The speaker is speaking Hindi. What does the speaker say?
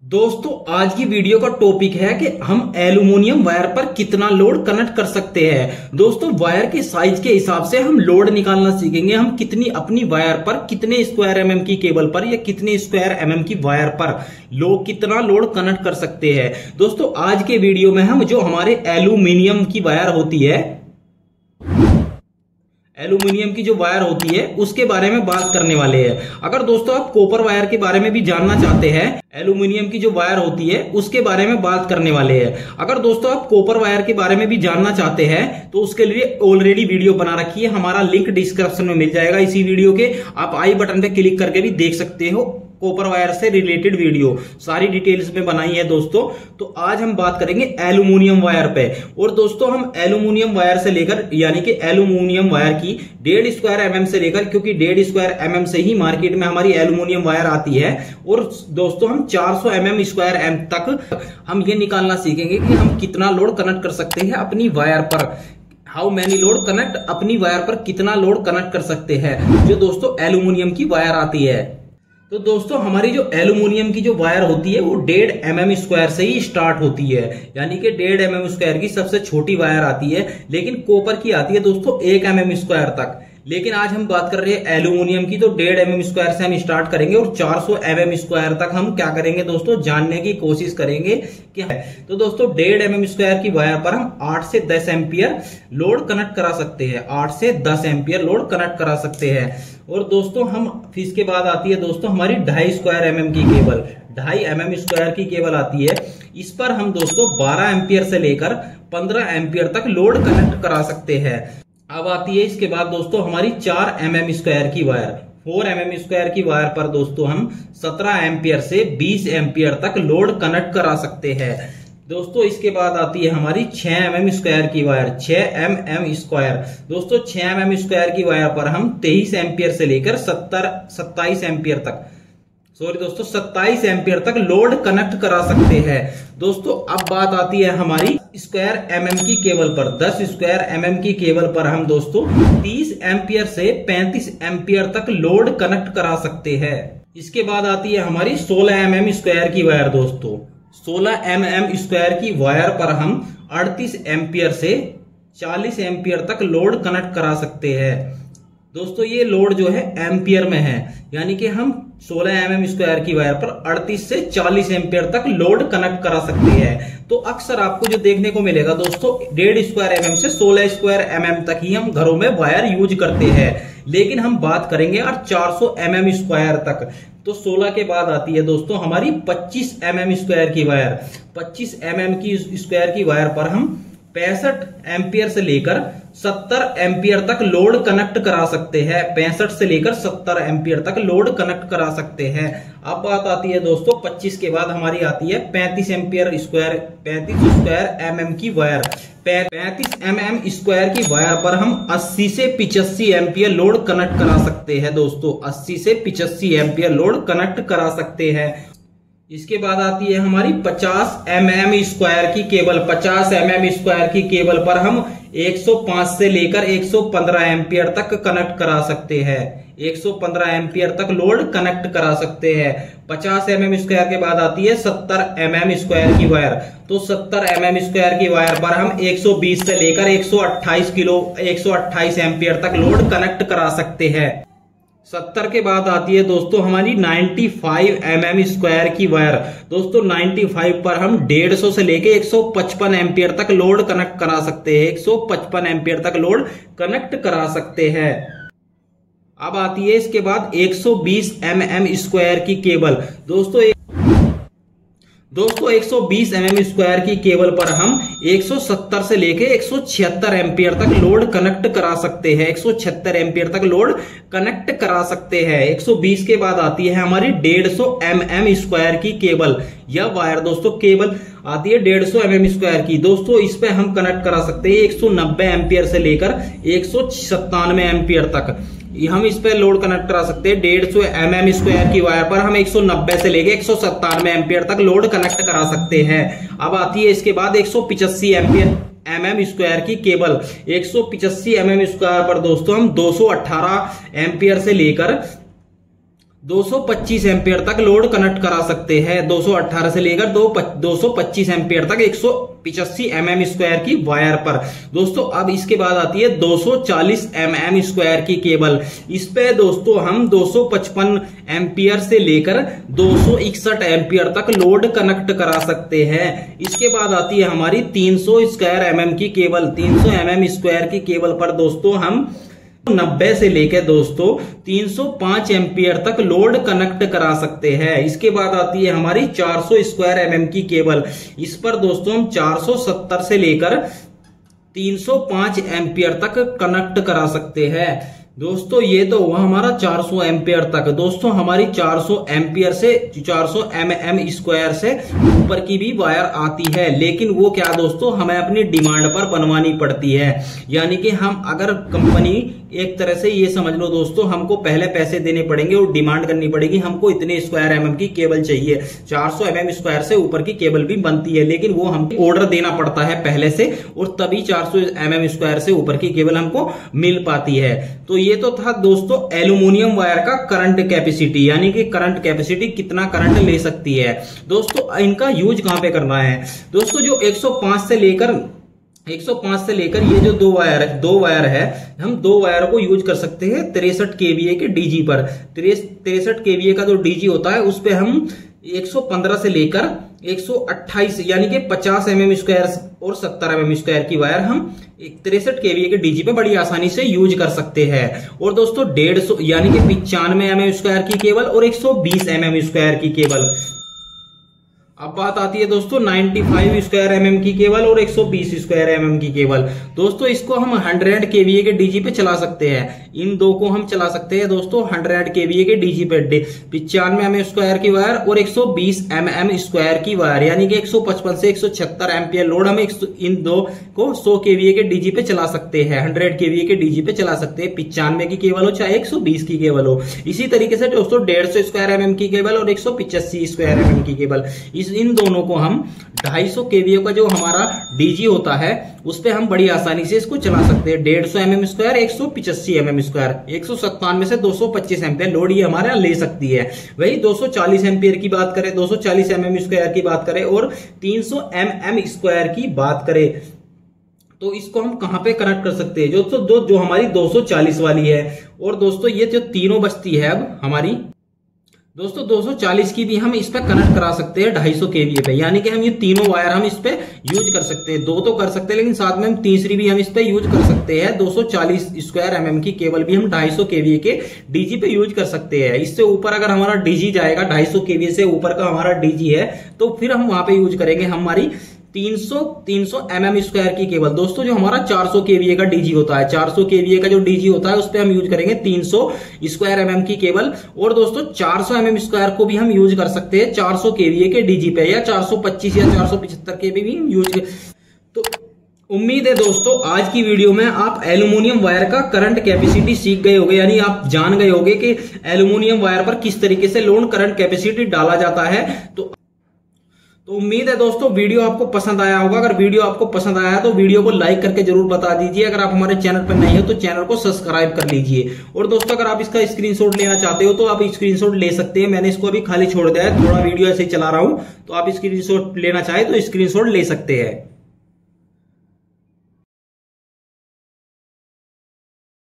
दोस्तों आज की वीडियो का टॉपिक है कि हम एल्यूमिनियम वायर पर कितना लोड कनेक्ट कर सकते हैं। दोस्तों वायर के साइज के हिसाब से हम लोड निकालना सीखेंगे। हम कितनी अपनी वायर पर कितने स्क्वायर एमएम की केबल पर या कितने स्क्वायर एमएम की वायर पर लोग कितना लोड कनेक्ट कर सकते हैं। दोस्तों आज के वीडियो में हम जो हमारे एल्यूमिनियम की वायर होती है, एल्यूमिनियम की जो वायर होती है उसके बारे में बात करने वाले हैं। अगर दोस्तों आप कॉपर वायर के बारे में भी जानना चाहते हैं, एल्यूमिनियम की जो वायर होती है उसके बारे में बात करने वाले हैं। अगर दोस्तों आप कॉपर वायर के बारे में भी जानना चाहते हैं तो उसके लिए ऑलरेडी वीडियो बना रखी है, हमारा लिंक डिस्क्रिप्शन में मिल जाएगा इसी वीडियो के। आप आई बटन पे क्लिक करके भी देख सकते हो, कॉपर वायर से रिलेटेड वीडियो सारी डिटेल्स में बनाई है दोस्तों। तो आज हम बात करेंगे एल्यूमिनियम वायर पे। और दोस्तों हम एल्यूमिनियम वायर से लेकर यानी कि एल्यूमिनियम वायर की 1.5 स्क्वायर एमएम से लेकर, क्योंकि 1.5 स्क्वायर एमएम से ही मार्केट में हमारी एल्यूमिनियम वायर आती है, और दोस्तों हम 400 एमएम स्क्वायर एम तक हम ये निकालना सीखेंगे कि हम कितना लोड कनेक्ट कर सकते हैं अपनी वायर पर। हाउ मैनी लोड कनेक्ट, अपनी वायर पर कितना लोड कनेक्ट कर सकते हैं जो दोस्तों एल्यूमिनियम की वायर आती है। तो दोस्तों हमारी जो एल्यूमिनियम की जो वायर होती है वो 1.5 एमएम स्क्वायर से ही स्टार्ट होती है, यानी कि 1.5 एमएम स्क्वायर की सबसे छोटी वायर आती है। लेकिन कॉपर की आती है दोस्तों 1 एमएम स्क्वायर तक। लेकिन आज हम बात कर रहे हैं एल्यूमिनियम की, तो 1.5 एमएम स्क्वायर से हम स्टार्ट करेंगे और 400 एमएम स्क्वायर तक हम क्या करेंगे दोस्तों, जानने की कोशिश करेंगे कि तो दोस्तों 1.5 एमएम स्क्वायर की वायर पर हम 8 से 10 एम्पियर लोड कनेक्ट करा सकते हैं, 8 से 10 एम्पियर लोड कनेक्ट करा सकते हैं। और दोस्तों हम फिर इसके बाद आती है दोस्तों हमारी 2.5 स्क्वायर एमएम की केबल, 2.5 एमएम स्क्वायर की केबल आती है। इस पर हम दोस्तों 12 एम्पियर से लेकर 15 एम्पियर तक लोड कनेक्ट करा सकते हैं। अब आती है इसके बाद दोस्तों हमारी 4 एमएम स्क्वायर की वायर, 4 एमएम स्क्वायर की वायर पर दोस्तों हम 17 एम्पियर से 20 एम्पियर तक लोड कनेक्ट करा सकते हैं। दोस्तों इसके बाद आती है हमारी 6 एमएम स्क्वायर की वायर, 6 एमएम स्क्वायर। दोस्तों 6 एमएम स्क्वायर की वायर पर हम 23 एम्पियर से लेकर 27 एम्पियर तक, सॉरी दोस्तों 27 एम्पियर तक लोड कनेक्ट करा सकते हैं। दोस्तों अब बात आती है हमारी स्क्वायर एमएम की केबल पर, 10 स्क्वायर एमएम की केबल पर हम दोस्तों 30 एम्पियर से 35 एम्पियर तक लोड कनेक्ट करा सकते हैं। इसके बाद आती है हमारी 16 एमएम स्क्वायर की वायर। दोस्तों 16 एमएम स्क्वायर की वायर पर हम 38 एम्पियर से 40 एम्पियर तक लोड कनेक्ट करा सकते हैं। दोस्तों ये लोड जो है एम्पियर में है, यानी कि हम 16 एमएम स्क्वायर की वायर पर 38 से 40 एम्पियर तक लोड कनेक्ट करा सकते हैं। तो अक्सर आपको जो देखने को मिलेगा दोस्तों 1.5 स्क्वायर एमएम से 16 स्क्वायर एमएम तक ही हम घरों में वायर यूज करते हैं। लेकिन हम बात करेंगे यार 400 एमएम स्क्वायर तक। तो 16 के बाद आती है दोस्तों हमारी 25 एमएम स्क्वायर की वायर, 25 एमएम की स्क्वायर की वायर पर हम 65 एम्पियर से लेकर 70 एम्पियर तक लोड कनेक्ट करा सकते हैं, 65 से लेकर 70 एम्पियर तक लोड कनेक्ट करा सकते हैं। अब बात आती है दोस्तों 25 के बाद हमारी आती है 35 एम्पियर स्क्वायर, 35 स्क्वायर एमएम की वायर। 35 एमएम स्क्वायर की वायर पर हम 80 से 85 एम्पियर लोड कनेक्ट करा सकते हैं। दोस्तों 80 से 85 एम्पियर लोड कनेक्ट करा सकते हैं। इसके बाद आती है हमारी 50 एमएम स्क्वायर की केबल, 50 एमएम स्क्वायर की केबल पर हम 105 से लेकर 115 एम्पियर तक कनेक्ट करा सकते हैं, 115 एम्पियर तक लोड कनेक्ट करा सकते हैं। 50 एमएम स्क्वायर के बाद आती है 70 एमएम स्क्वायर की वायर। तो 70 एमएम स्क्वायर की वायर पर हम 120 से लेकर 128 एम्पियर तक लोड कनेक्ट करा सकते हैं। 70 के बाद आती है दोस्तों हमारी 95 एमएम स्क्वायर की वायर। दोस्तों 95 पर हम 150 से लेके 155 एम्पियर तक लोड कनेक्ट करा सकते हैं, 155 एम्पियर तक लोड कनेक्ट करा सकते हैं। अब आती है इसके बाद 120 एमएम स्क्वायर की केबल। दोस्तों 120 एमएम स्क्वायर की केबल पर हम 170 से लेके 176 एम्पियर तक लोड कनेक्ट करा सकते हैं, 176 एम्पियर तक लोड कनेक्ट करा सकते हैं। 120 के बाद आती है हमारी 150 एमएम स्क्वायर की केबल या वायर। दोस्तों केबल आती है 150 एमएम स्क्वायर की। दोस्तों इस पे हम कनेक्ट करा सकते हैं 190 एम्पियर से लेकर 197 एम्पियर तक हम इस पे लोड कनेक्ट करा सकते हैं। 150 एमएम स्क्वायर की वायर पर हम 190 से लेके 197 एम्पियर तक लोड कनेक्ट करा सकते हैं। अब आती है इसके बाद 185 एमएम स्क्वायर की केबल। 185 एमएम स्क्वायर पर दोस्तों हम 218 एम्पियर से लेकर 225 एम्पियर तक लोड कनेक्ट करा सकते हैं। 218 से लेकर 225 एम्पियर तक 185 mm स्क्वायर की वायर पर। दोस्तों अब इसके बाद आती है 240 mm स्क्वायर की केबल। इस पे दोस्तों हम 255 एम्पियर से लेकर 261 एम्पियर तक लोड कनेक्ट करा सकते हैं। इसके बाद आती है हमारी 300 स्क्वायर mm की केबल। 300 mm स्क्वायर की केबल पर दोस्तों हम 90 से लेकर दोस्तों 305 एम्पियर तक लोड कनेक्ट करा सकते हैं। इसके बाद आती है हमारी 400 स्क्वायर mm की केबल। इस पर दोस्तों हम 470 से लेकर 305 एम्पियर तक कनेक्ट करा सकते हैं। दोस्तों ये तो हुआ हमारा 400 एम्पियर तक। दोस्तों हमारी 400 एम्पियर से 400 mm स्क्वायर से ऊपर की भी वायर आती है, लेकिन वो क्या दोस्तों हमें अपनी डिमांड पर बनवानी पड़ती है। यानी कि हम अगर कंपनी एक तरह से ये समझ लो दोस्तों, हमको पहले पैसे देने पड़ेंगे और डिमांड करनी पड़ेगी, हमको इतने स्क्वायर mm की केबल चाहिए। 400 mm स्क्वायर से ऊपर की केबल भी बनती है, लेकिन वो हमको ऑर्डर देना पड़ता है पहले से, और तभी 400 mm स्क्वायर से ऊपर की केबल हमको मिल पाती है। तो ये तो था दोस्तों एल्यूमिनियम वायर का करंट कैपेसिटी, यानी कि करंट कैपेसिटी कितना करंट ले सकती है। दोस्तों इनका यूज कहां पे करना है दोस्तों, जो 105 से लेकर ये जो दो वायर है, हम दो वायर को यूज कर सकते हैं 63 kVA के डीजी पर। 63 kVA का जो डीजी होता है उस पे हम 115 से लेकर 128 यानी कि 50 mm स्क्वायर और 70 mm स्क्वायर की वायर हम 63 kVA के डीजी पे बड़ी आसानी से यूज कर सकते हैं। और दोस्तों 150 यानी कि 95 mm स्क्वायर की केबल और 120 mm स्क्वायर की केबल। अब बात आती है दोस्तों 95 स्क्वायर mm की केबल और 120 स्क्वायर mm की केबल। दोस्तों इसको हम 100 kVA के डीजी पे चला सकते हैं। इन दो को हम चला सकते हैं दोस्तों 100 kVA के डीजी पे। 95 mm स्क्वायर की वायर और 120 mm स्क्वायर की वायर, यानी कि 155 से 176 एम्पियर लोड हम इन दो को 100 kVA के डीजी पे चला सकते हैं। 100 kVA के डीजी पे चला सकते हैं, 95 की केबल हो चाहे 120 की केबल हो। इसी तरीके से दोस्तों 150 स्क्वायर mm की केबल और 185 स्क्वायर mm की केबल, इन दोनों को हम 250 kVA का जो हमारा डीजी होता है उस पे हम बड़ी आसानी से इसको चला सकते हैं। 150 mm स्क्वायर 185 mm स्क्वायर 197 से 225 एम्पियर लोड ये हमारे ले सकती है। वही 240 एम्पियर की बात करें, 240 mm स्क्वायर की बात करें और 300 mm स्क्वायर की बात करें, तो इसको हम कहां पे कनेक्ट कर सकते हैं जो हमारी 240 वाली है। और दोस्तों ये जो तीनों बचती है अब हमारी दोस्तों 240 की भी हम इस पे कनेक्ट करा सकते हैं 250 kVA पे, यानी कि हम ये तीनों वायर हम इस पे यूज कर सकते हैं। दो तो कर सकते हैं, लेकिन साथ में हम तीसरी भी हम इस पे यूज कर सकते हैं। 240 स्क्वायर mm की केबल भी हम 250 kVA के डीजी पे यूज कर सकते हैं। इससे ऊपर अगर हमारा डीजी जाएगा, 250 kVA से ऊपर का हमारा डीजी है, तो फिर हम वहां पे यूज करेंगे हमारी 300 mm स्क्वायर की केबल। दोस्तों जो हमारा 400 kVA का डीजी होता है, 400 kVA का जो डीजी होता है उस पे हम यूज करेंगे 300 स्क्वायर mm की केबल। और दोस्तों 400 mm स्क्वायर को भी हम यूज कर सकते हैं 400 kVA के डीजी पे, या 425 या 475 के भी यूज। तो उम्मीद है दोस्तों आज की वीडियो में आप एल्यूमिनियम वायर का करंट कैपेसिटी सीख गए होंगे, यानी आप जान गए होंगे कि एल्यूमिनियम वायर पर किस तरीके से लोड करंट कैपेसिटी डाला जाता है। तो उम्मीद है दोस्तों वीडियो आपको पसंद आया होगा। अगर वीडियो आपको पसंद आया तो वीडियो को लाइक करके जरूर बता दीजिए। अगर आप हमारे चैनल पर नए हो तो चैनल को सब्सक्राइब कर लीजिए। और दोस्तों अगर आप इसका स्क्रीनशॉट लेना चाहते हो तो आप स्क्रीनशॉट ले सकते हैं। मैंने इसको अभी खाली छोड़ दिया है, थोड़ा वीडियो ऐसे ही चला रहा हूं, तो आप स्क्रीनशॉट लेना चाहे तो स्क्रीनशॉट ले सकते हैं।